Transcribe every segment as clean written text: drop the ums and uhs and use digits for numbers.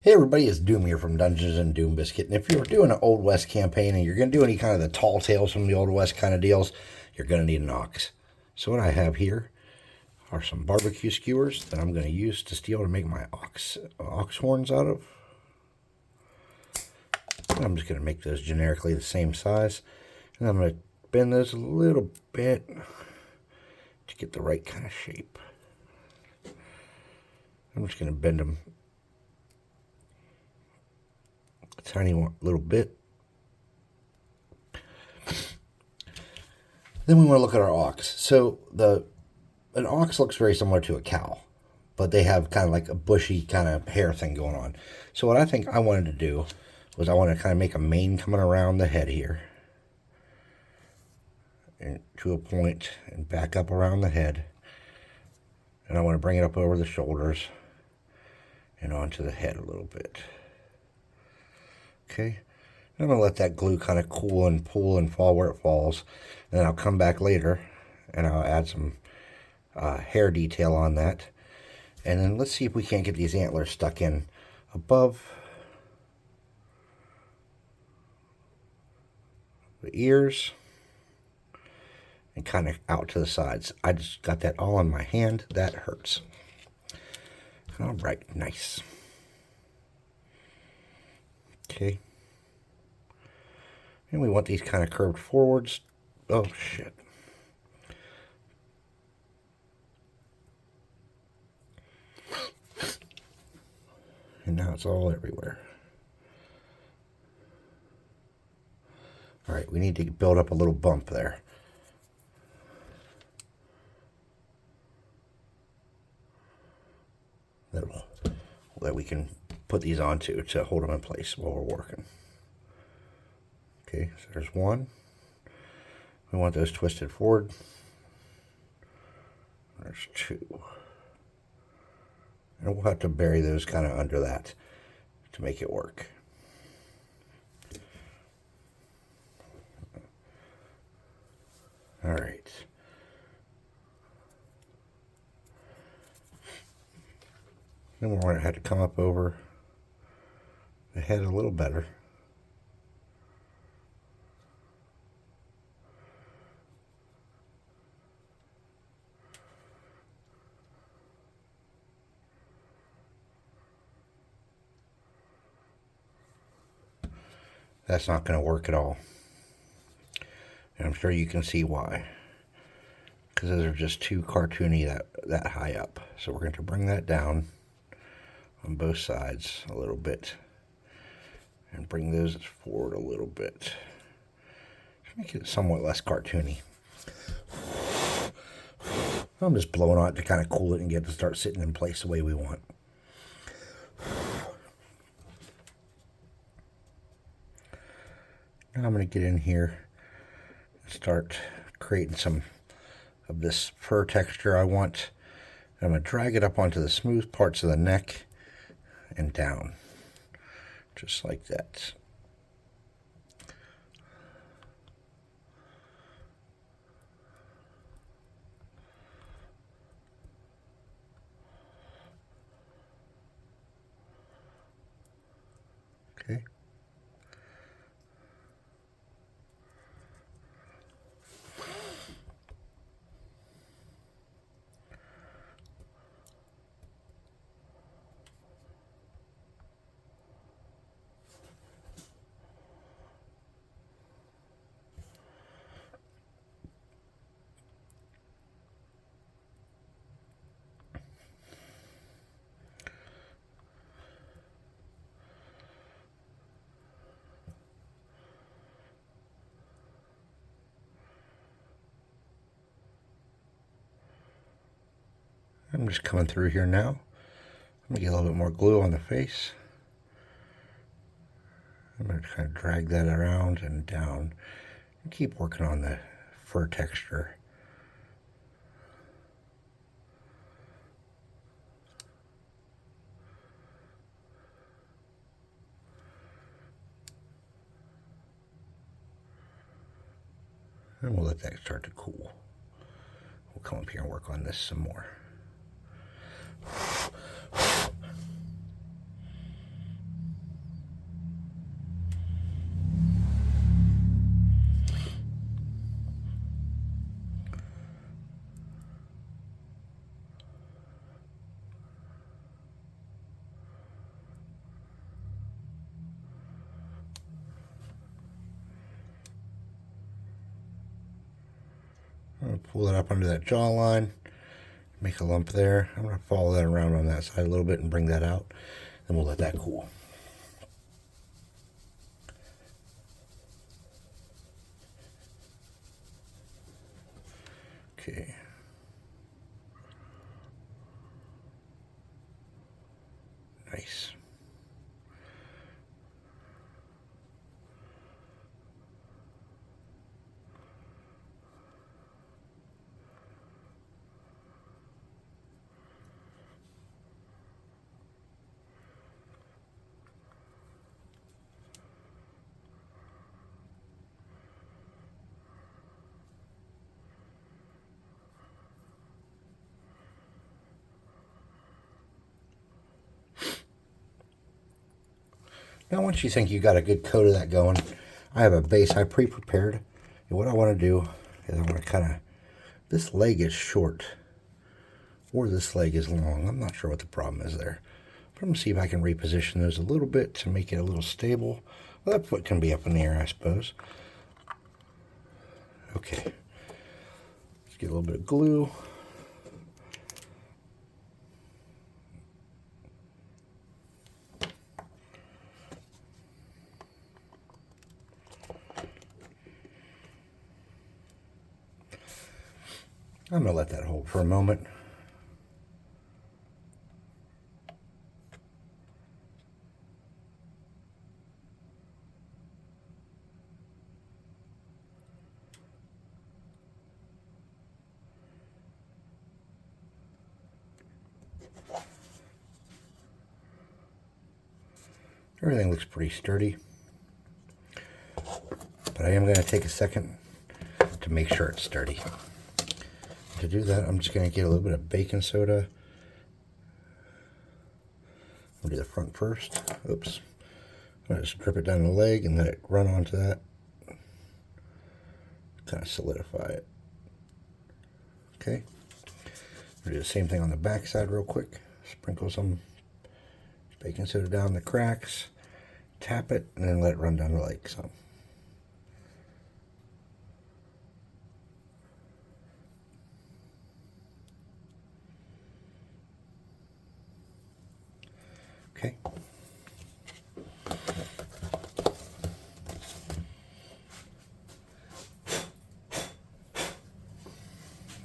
Hey everybody, it's Doom here from Dungeons and Doom Biscuit. And if you're doing an Old West campaign and you're going to do any kind of the tall tales from the Old West kind of deals, you're going to need an ox. So what I have here are some barbecue skewers that I'm going to use to steel to make my ox horns out of. And I'm just going to make those generically the same size. And I'm going to bend those a little bit to get the right kind of shape. I'm just going to bend them a tiny little bit. Then we want to look at our ox. So an ox looks very similar to a cow, but they have kind of like a bushy kind of hair thing going on. So what I think I wanted to do was I want to kind of make a mane coming around the head here and to a point and back up around the head. And I want to bring it up over the shoulders and onto the head a little bit. Okay. I'm going to let that glue kind of cool and pull and fall where it falls. And then I'll come back later and I'll add some hair detail on that. And then let's see if we can't get these antlers stuck in above the ears and kind of out to the sides. I just got that all on my hand. That hurts. All right, nice. Okay. And we want these kind of curved forwards. Oh, shit. And now it's all everywhere. All right, we need to build up a little bump there. That we can put these onto to hold them in place while we're working. Okay, so there's one. We want those twisted forward. There's two. And we'll have to bury those kind of under that to make it work. All right. Then we're going to have to come up over the head a little better. That's not going to work at all. And I'm sure you can see why. Because those are just too cartoony that high up. So we're going to bring that down on both sides a little bit. And bring those forward a little bit. To make it somewhat less cartoony. I'm just blowing on it to kind of cool it and get it to start sitting in place the way we want. Now I'm going to get in here and start creating some of this fur texture I want. I'm going to drag it up onto the smooth parts of the neck and down, just like that. Okay. I'm just coming through here now. I'm going to get a little bit more glue on the face. I'm going to kind of drag that around and down and keep working on the fur texture. And we'll let that start to cool. We'll come up here and work on this some more. I'm going to pull it up under that jawline, make a lump there. I'm going to follow that around on that side a little bit and bring that out, and we'll let that cool. Okay. Nice. Now once you think you got a good coat of that going, I have a base I pre-prepared. And what I want to do is I want to kind of, this leg is short, or this leg is long. I'm not sure what the problem is there. But I'm going to see if I can reposition those a little bit to make it a little stable. Well, that foot can be up in the air, I suppose. Okay. Let's get a little bit of glue. I'm going to let that hold for a moment. Everything looks pretty sturdy, but I am going to take a second to make sure it's sturdy. To do that, I'm just going to get a little bit of baking soda. I'll do the front first. Oops. I'm going to just drip it down the leg and let it run onto that. Kind of solidify it. Okay. We'll do the same thing on the back side real quick. Sprinkle some baking soda down the cracks. Tap it and then let it run down the leg some. Okay.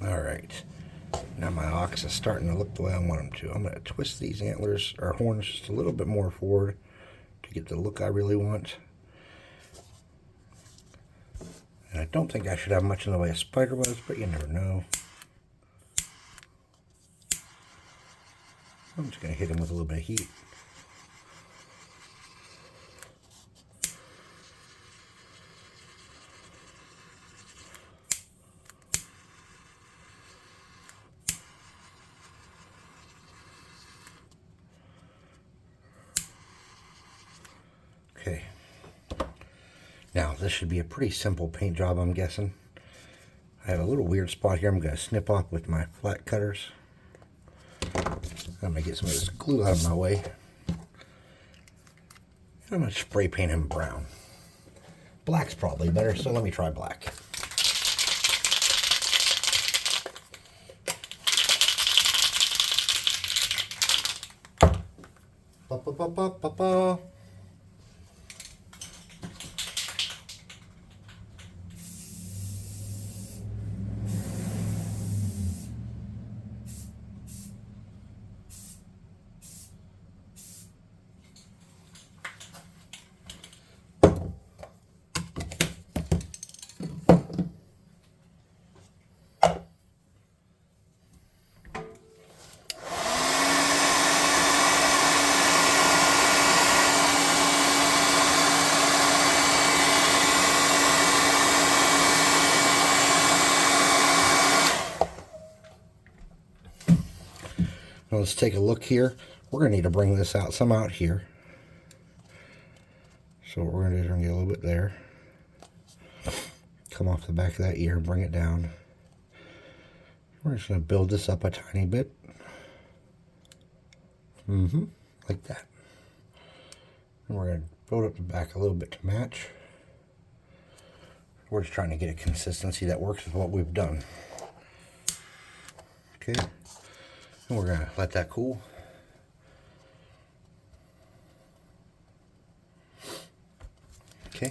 All right. Now my ox is starting to look the way I want him to. I'm going to twist these antlers or horns just a little bit more forward to get the look I really want. And I don't think I should have much in the way of spider webs, but you never know. I'm just going to hit him with a little bit of heat. Okay. Now, this should be a pretty simple paint job, I'm guessing. I have a little weird spot here I'm going to snip off with my flat cutters. I'm going to get some of this glue out of my way. I'm going to spray paint him brown. Black's probably better, so let me try black. Ba, ba, ba, ba, ba, ba. Now let's take a look here. We're going to need to bring this out some out here. So what we're going to do is we're going to get a little bit there. Come off the back of that ear and bring it down. We're just going to build this up a tiny bit. Like that. And we're going to build up the back a little bit to match. We're just trying to get a consistency that works with what we've done. Okay, and we're gonna let that cool. Okay.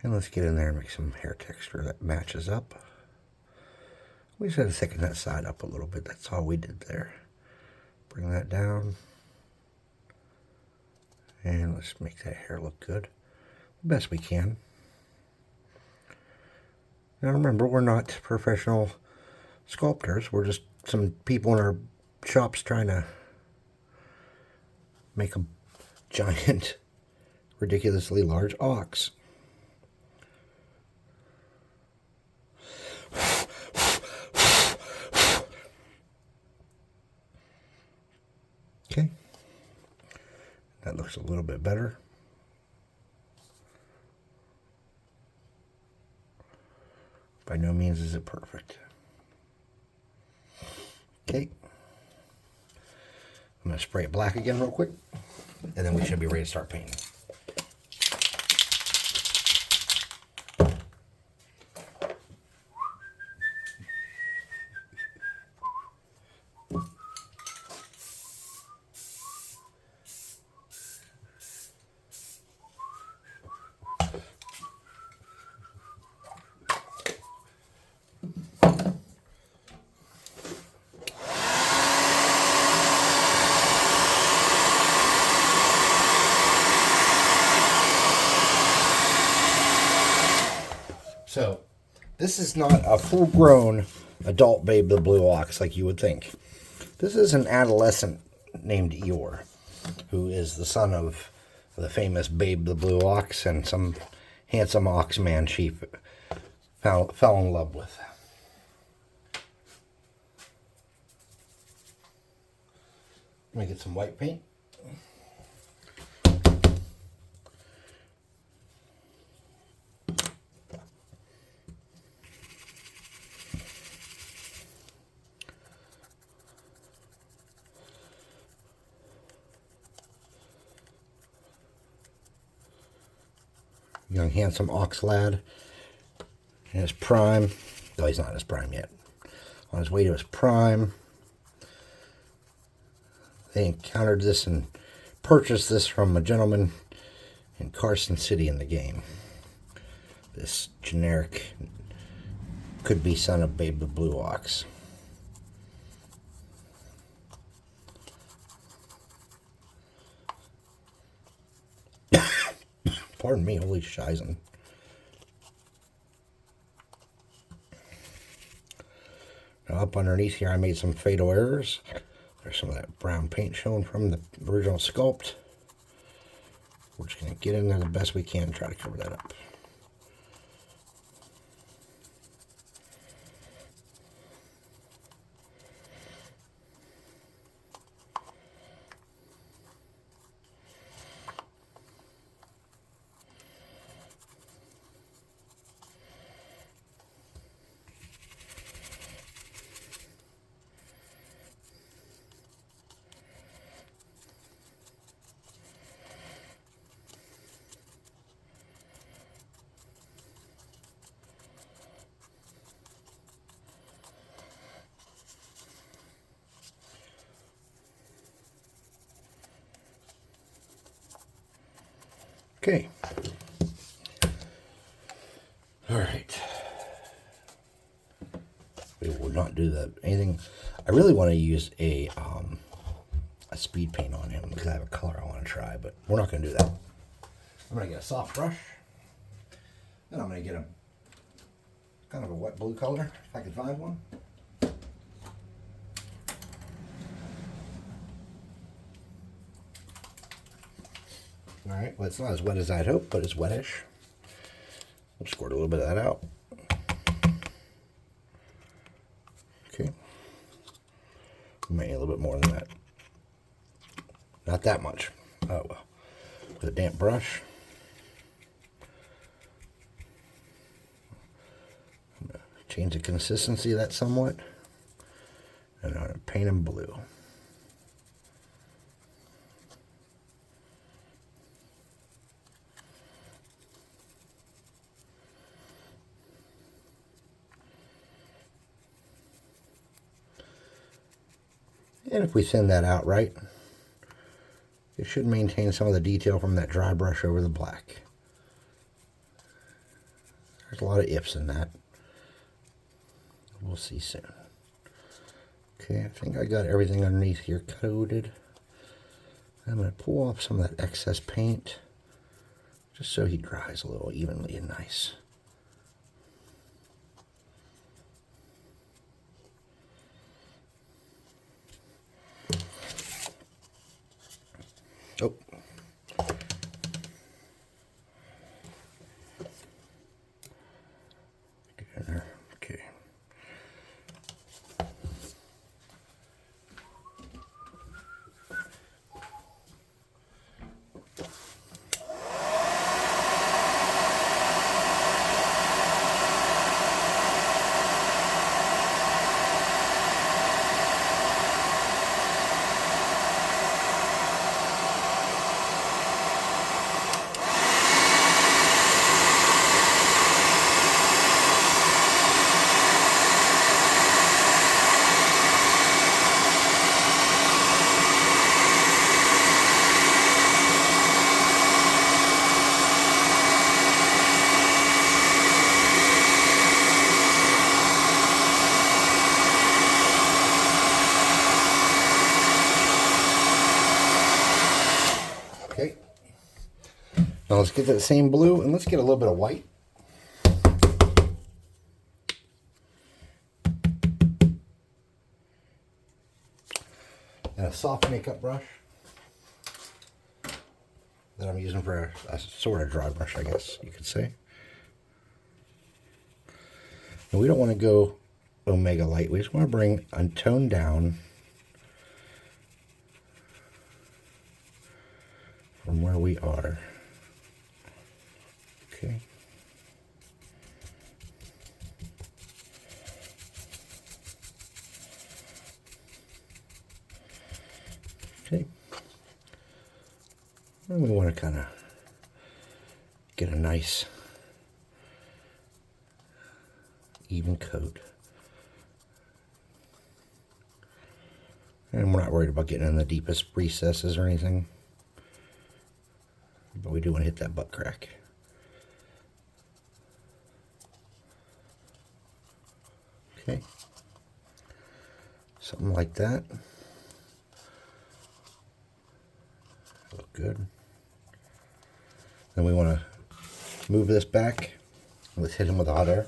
And let's get in there and make some hair texture that matches up. We just had to thicken that side up a little bit. That's all we did there. Bring that down. And let's make that hair look good. The best we can. Now remember, we're not professional sculptors. We're just some people in our shops trying to make a giant, ridiculously large ox. Okay, that looks a little bit better. By no means is it perfect. Okay, I'm going to spray it black again real quick, and then we should be ready to start painting. So, this is not a full-grown adult Babe the Blue Ox like you would think. This is an adolescent named Eeyore, who is the son of the famous Babe the Blue Ox and some handsome ox man she fell in love with. Let me get some white paint. Young handsome ox lad in his prime. No, he's not in his prime yet. On his way to his prime. They encountered this and purchased this from a gentleman in Carson City in the game. This generic could-be son of Babe the Blue Ox. Pardon me, holy shizen. Now up underneath here I made some fatal errors. There's some of that brown paint showing from the original sculpt. We're just going to get in there the best we can and try to cover that up. Okay. All right. We will not do that. Anything. I really want to use a speed paint on him because I have a color I want to try, but we're not going to do that. I'm going to get a soft brush. Then I'm going to get a kind of a wet blue color, if I can find one. All right, well, it's not as wet as I'd hoped, but it's wettish. We'll squirt a little bit of that out. Okay. Maybe a little bit more than that. Not that much. Oh, well. With a damp brush. Change the consistency of that somewhat. And I'm going to paint them blue. And if we thin that out right, it should maintain some of the detail from that dry brush over the black. There's a lot of ifs in that. We'll see soon. Okay, I think I got everything underneath here coated. I'm going to pull off some of that excess paint just so he dries a little evenly and nice. Oh. Get in there. Okay. Okay. Now let's get that same blue and let's get a little bit of white. And a soft makeup brush that I'm using for a sort of dry brush, I guess you could say. And we don't want to go Omega Light. We just want to bring a tone down from where we are. Okay. Okay. And we want to kind of get a nice even coat. And we're not worried about getting in the deepest recesses or anything. But we do want to hit that butt crack. Okay. Something like that. Look good. Then we want to move this back. Let's hit him with hot air.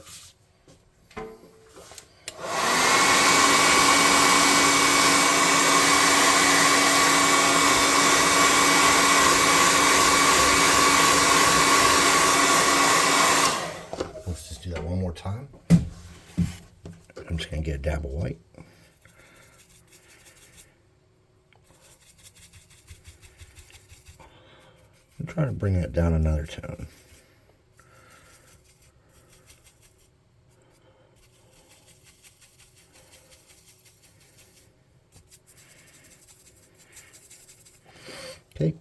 Let's just do that one more time. I'm just going to get a dab of white. I'm trying to bring that down another tone. Okay.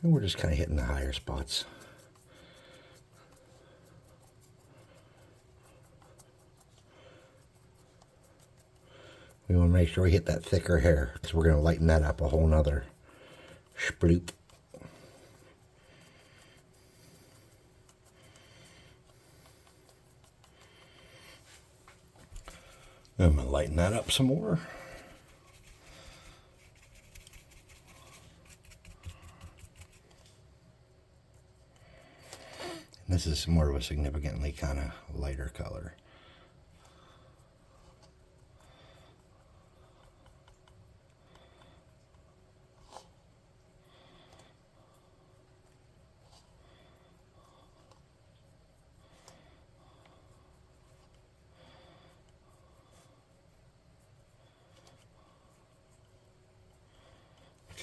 And we're just kind of hitting the higher spots. We want to make sure we hit that thicker hair because we're going to lighten that up a whole nother sploop. I'm going to lighten that up some more. And this is more of a significantly kind of lighter color.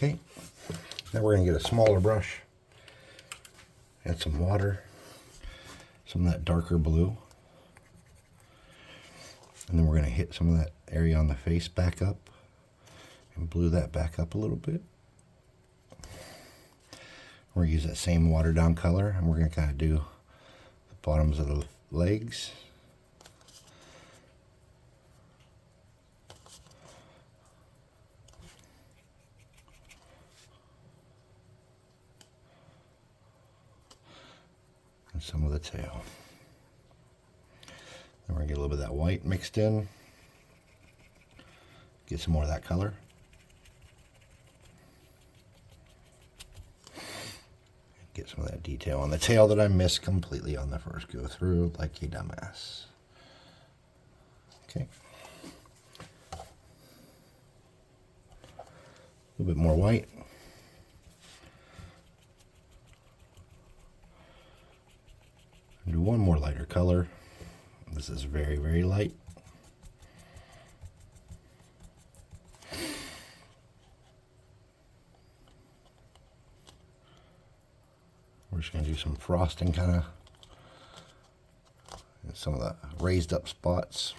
Okay, now we're going to get a smaller brush, add some water, some of that darker blue, And then we're going to hit some of that area on the face back up and blue that back up a little bit. We're going to use that same watered down color, and we're going to kind of do the bottoms of the legs. And some of the tail. Then we're going to get a little bit of that white mixed in. Get some more of that color. Get some of that detail on the tail that I missed completely on the first go through, like a dumbass. Okay. A little bit more white. Do one more lighter color. This is very, very light. We're just going to do some frosting, kind of some of the raised up spots.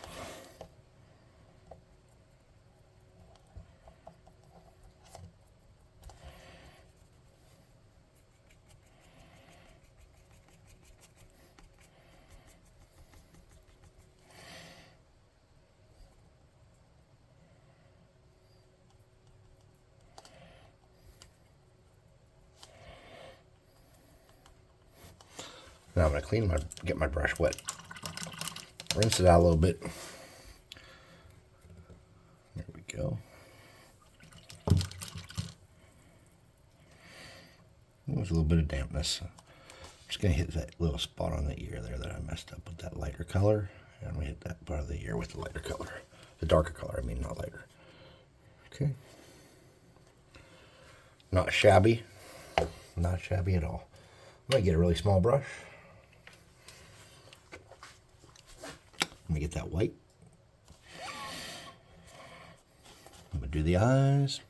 Now I'm going to get my brush wet. Rinse it out a little bit. There we go. There's a little bit of dampness. I'm just going to hit that little spot on the ear there that I messed up with that lighter color. And we hit that part of the ear with the lighter color. The darker color, I mean, not lighter. Okay. Not shabby. Not shabby at all. I'm going to get a really small brush. Let me get that white. I'm going to do the eyes.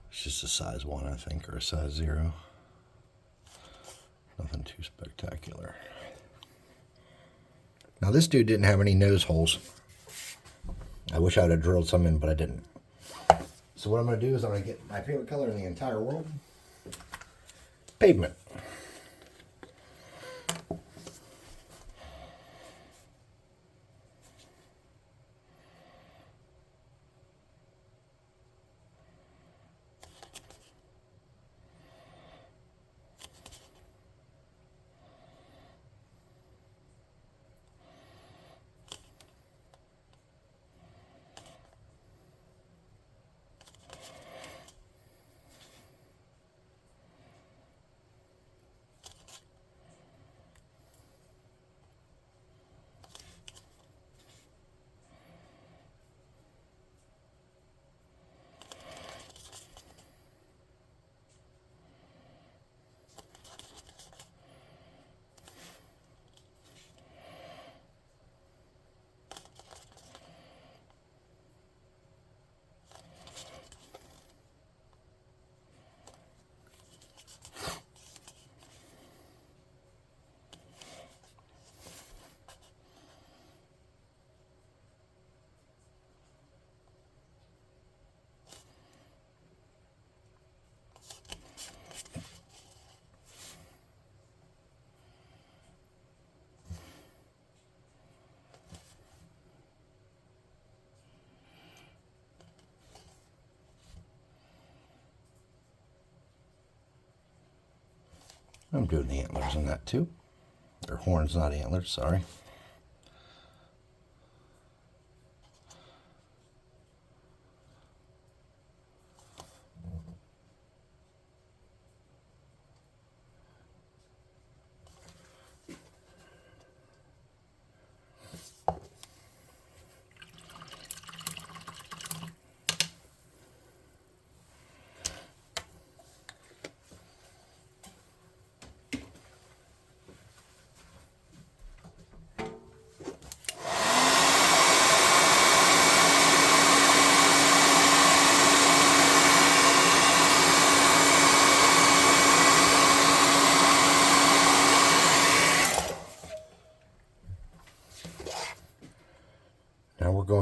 It's just a size 1, I think, or a size 0. Nothing too spectacular. Now this dude didn't have any nose holes. I wish I would have drilled some in, but I didn't. So what I'm going to do is I'm going to get my favorite color in the entire world. Pavement. I'm doing the antlers in that too. Or horns, not antlers, sorry.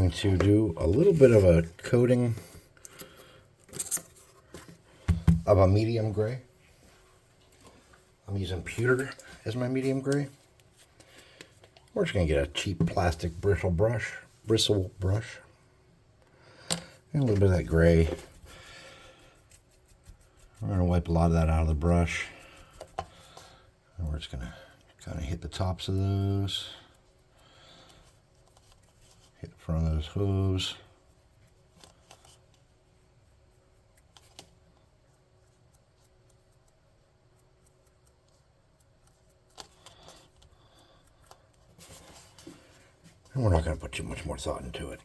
going to do a little bit of a coating of a medium gray. I'm using pewter as my medium gray. We're just going to get a cheap plastic bristle brush. And a little bit of that gray. We're going to wipe a lot of that out of the brush. And we're just going to kind of hit the tops of those. Hit the front of those hooves. And we're not going to put too much more thought into it.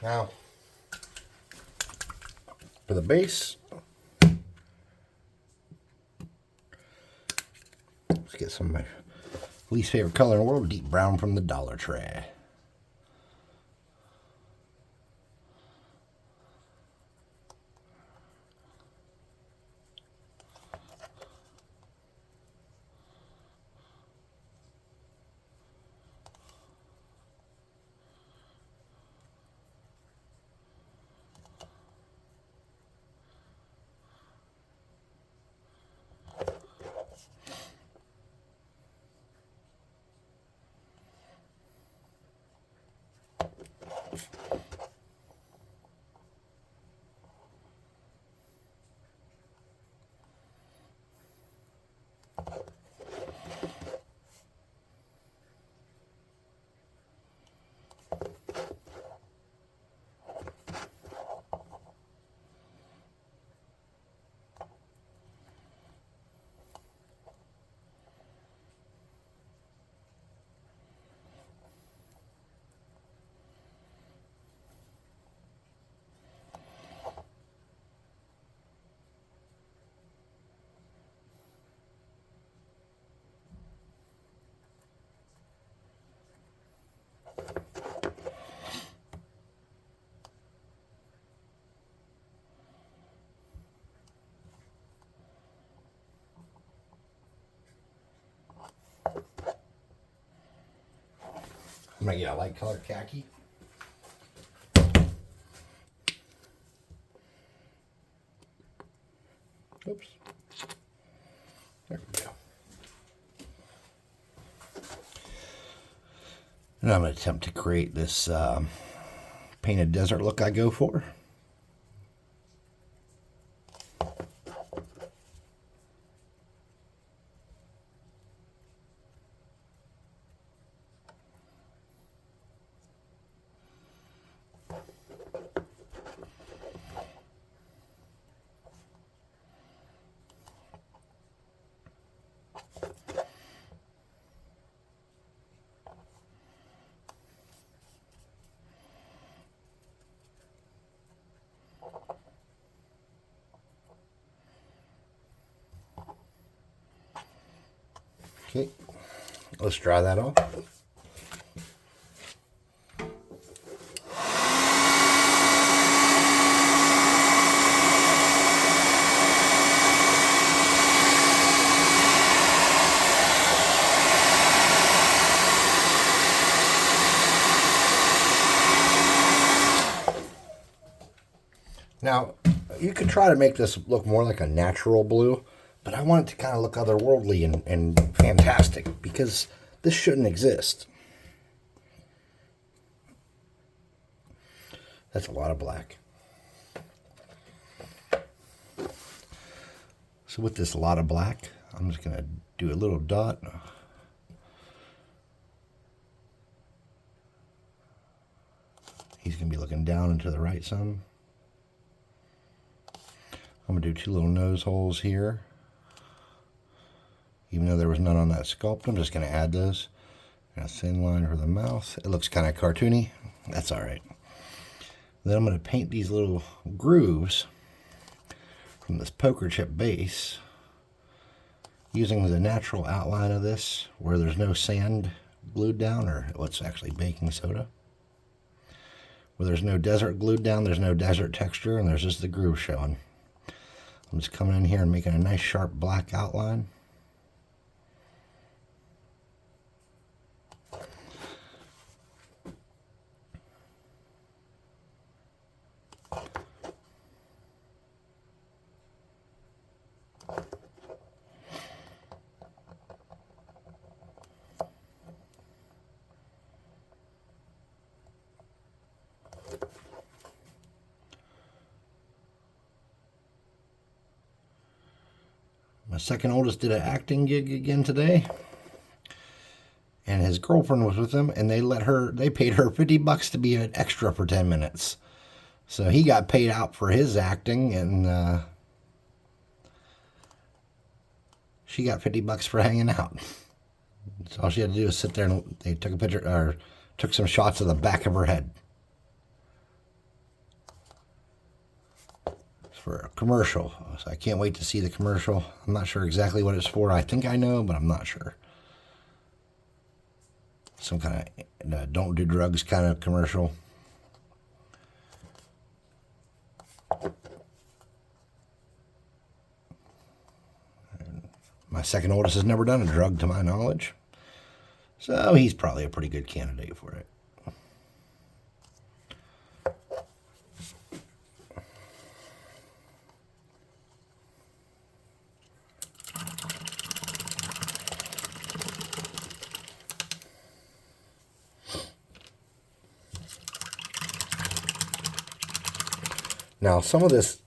Now, for the base, let's get some of my least favorite color in the world, deep brown from the Dollar Tree. I'm going to get a light color khaki. Oops. There we go. And I'm going to attempt to create this painted desert look I go for. Okay, let's dry that off. Now, you could try to make this look more like a natural blue, but I want it to kind of look otherworldly and fantastic, because this shouldn't exist. That's a lot of black. So with this lot of black, I'm just going to do a little dot. He's going to be looking down and to the right some. I'm going to do two little nose holes here. Even though there was none on that sculpt, I'm just going to add those. And a thin line for the mouth. It looks kind of cartoony. That's all right. Then I'm going to paint these little grooves from this poker chip base using the natural outline of this, where there's no sand glued down, or what's actually baking soda. Where there's no desert glued down, there's no desert texture, and there's just the groove showing. I'm just coming in here and making a nice sharp black outline. My second oldest did an acting gig again today. And his girlfriend was with him, and they paid her $50 to be an extra for 10 minutes. So he got paid out for his acting, and she got $50 for hanging out. So all she had to do was sit there, and they took a picture, or took some shots of the back of her head. It's for a commercial. So I can't wait to see the commercial. I'm not sure exactly what it's for. I think I know, but I'm not sure. Some kind of don't do drugs kind of commercial. My second oldest has never done a drug to my knowledge. So he's probably a pretty good candidate for it. Now, some of this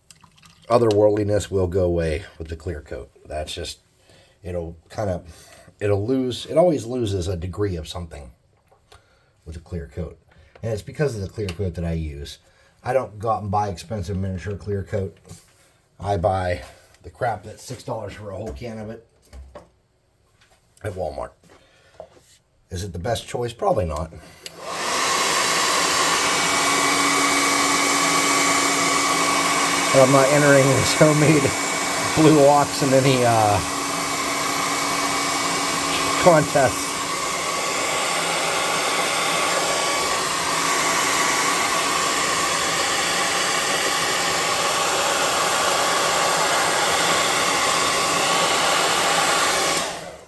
otherworldliness will go away with the clear coat. That's just, it always loses a degree of something with a clear coat. And it's because of the clear coat that I use. I don't go out and buy expensive miniature clear coat. I buy the crap that's $6 for a whole can of it at Walmart. Is it the best choice? Probably not. I'm not entering this homemade blue ox in any contest.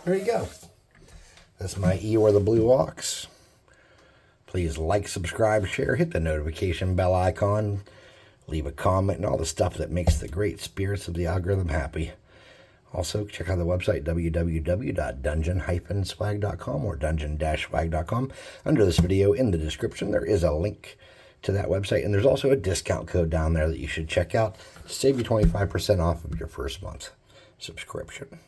There you go. That's my Eeyore the Blue Ox. Please like, subscribe, share, hit the notification bell icon. Leave a comment and all the stuff that makes the great spirits of the algorithm happy. Also, check out the website, www.dungeon-swag.com or dungeon-swag.com. Under this video, in the description, there is a link to that website. And there's also a discount code down there that you should check out to save you 25% off of your first month subscription.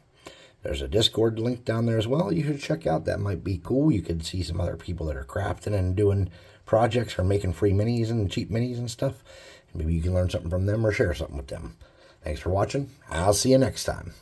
There's a Discord link down there as well you should check out. That might be cool. You can see some other people that are crafting and doing projects or making free minis and cheap minis and stuff. Maybe you can learn something from them or share something with them. Thanks for watching. I'll see you next time.